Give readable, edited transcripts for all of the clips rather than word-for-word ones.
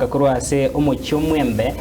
goaka kurwa ase omochio mwembe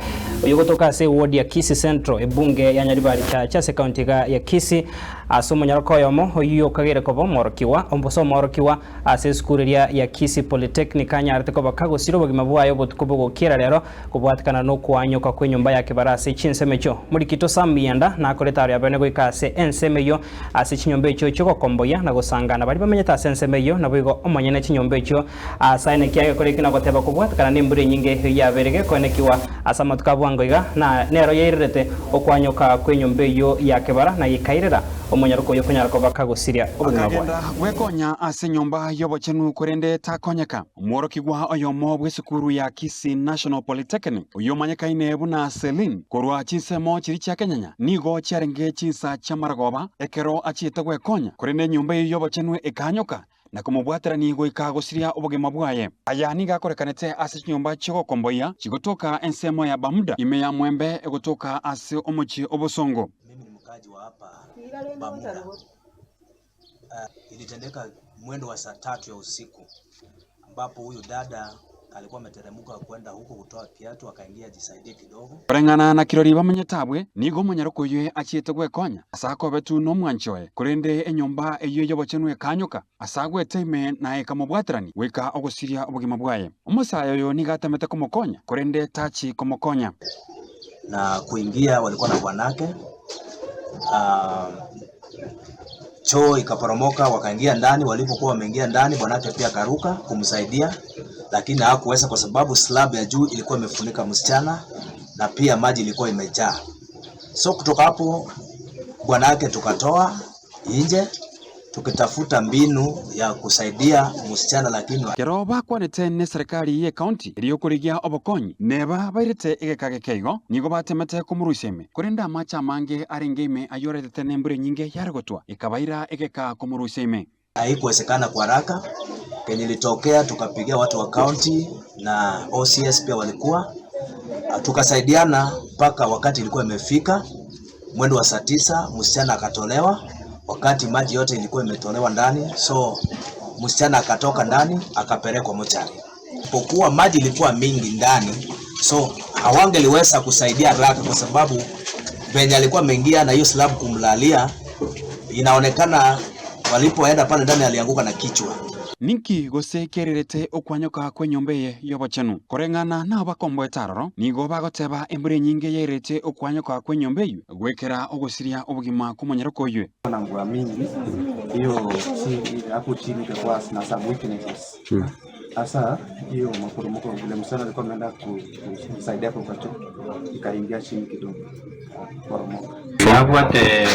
uyu gotoka ase ward ya Kisii Central ebunge ya Nyaribari cha county ya Kisii ase omonyaroko yomo oyu okagere kobo morokiwa omboso morokiwa ase skuru ya Kisii Polytechnic anyarete koba kagosiro bogima bwayo botuko gokera rero kubwatikana no kwanyoka kwenyumba yake barase chinsemecho muri kito samienda na akoreta ya bene goika ase ensemeyo ase chinyombe echo cyo gokomboya na gosangana bari bamenyeta ase ensemeyo na bwigo omonyene chinyombe echo asaine kiage korekina goteba kubwatikana nimbure nyinge yaberege konekiwa asa matuka bwangoiga na nero yeirete okwanyoka kwenyumba eyo yake bara na ikairera omonyaroko yokonyarako bakagosiria obugima bwa wekonya ase nyomba yobochenu kurende takonyeka omworokigwa oyomo bwesukuru ya Kisii National Polytechnic uyomanyekaine buna Celine korwa chinsemo chiri cha Kenyanya nigo charenge chinsa cha maragoba ekero achiete gwekonya kurende nyomba yobochenu ekanyoka na kumubwatira nigo ikagosiria obugima bwaye aya niga korekanete ase nyomba chyo komboya chigotoka ensemo ya Bamuda ime ya Mwembe egotoka ase omochi obosongo. Mimi ni mkaji wa hapa Bamuda. Ilitendeka mwendo wa saa 3 ya usiku ambapo huyu dada alikuwa ameteremuka kwenda huko kutoa kiatu akaingia jisaidie kidogo. Kurengana na kirori bamenyetabwe nigo monyaroko ywe achiete gwekonya asako betu no mwanchoe kurende enyomba eyo yobochenu ekanyuka asagwe time na ekamubwatirani weka ogosiria obugima bwaye omusayo yo nigatamete kumukonya kurende tachi kumukonya na kuingia walikuwa na bwanake choo ikaporomoka wakaingia ndani. Walipokuwa wameingia ndani bwanake pia karuka kumsaidia lakini hakuweza kwa sababu slab ya juu ilikuwa imefunika msichana na pia maji ilikuwa imejaa. So kutoka hapo bwanake tukatoa nje tukitafuta mbinu ya kusaidia msichana lakini kero bakwanete ne serikali ye county iliyokuligia obokonyi neba bairete egekagekeigo nigo batemete kumuruseme kurenda amacha mange arengeme ayorete nembure nyinge yargotwa ikabaira egeka kumuruseme. Haikuwezekana kwa haraka kenye litokea tukapigia watu wa county na OCS pia walikuwa tukasaidiana mpaka wakati ilikuwa imefika mwendo wa saa 9 msichana akatolewa wakati maji yote ilikuwa imetolewa ndani, so msichana akatoka ndani akapelekwa mochari. Pokuwa maji ilikuwa mingi ndani, so hawangeliweza kusaidia haraka kwa sababu venye alikuwa ameingia na hiyo slab kumlalia, inaonekana walipoenda pale ndani alianguka na kichwa. Ninki gose kererete okwanyoka kwenyombe yobochenu korengana na bakombo etaroro nigo bagoteba embure nyinge yerete okwanyoka kwenyombe gwekera ogosiria obugima kumonyaroko ywe na ngwa mingi hiyo hapo chini kwa na some weaknesses. Sasa hiyo maporomoko vile msana alikuwa ameenda kusaidia kwa kacho ikaingia chini kidogo poromoko yabwate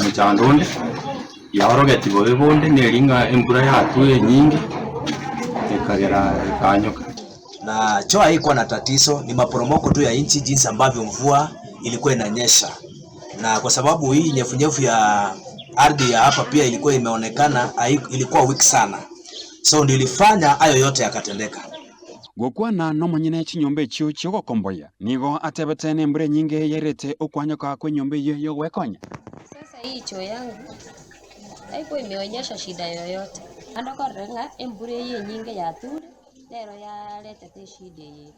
mchandonde yaorogeti boyebonde neringa embura yatuye nyingi ekagera kanyoka na choo haikuwa na tatizo, ni maporomoko tu ya inchi jinsi ambavyo mvua ilikuwa inanyesha, na kwa sababu hii nyefunyefu ya ardhi ya hapa pia ilikuwa imeonekana ilikuwa weak sana, so ndio ilifanya hayo yote yakatendeka. Gokwana no monyene chinyombe chyo chyo komboya nigo atebetene mbure nyinge yerete okwanyoka kwenyombe yo gwekonya. Sasa hii choo yangu haikuwa imeonyesha shida yoyote. Andoko renga embure ye nyinge ya ture lero ya letete shida ye.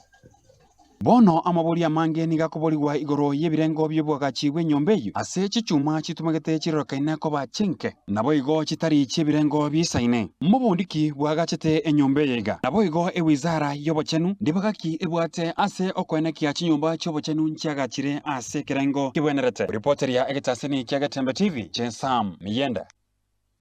Bono amabori amange nigakoborigwa igoro yebirengo byobwagachiwe nyombe yo ase chichuma chitumagete chirokaina ko bachinke nabo igo chitari chibirengo bisaine mubundiki bwagachete enyombe yega nabo igo ewizara yobochenu ndibagaki ebwate ase okwenekia chinyomba chobochenu nchiagachire ase kirengo kibwenerete. Reporter ya Egetaseni Kiagatembe TV Jensam Miyenda.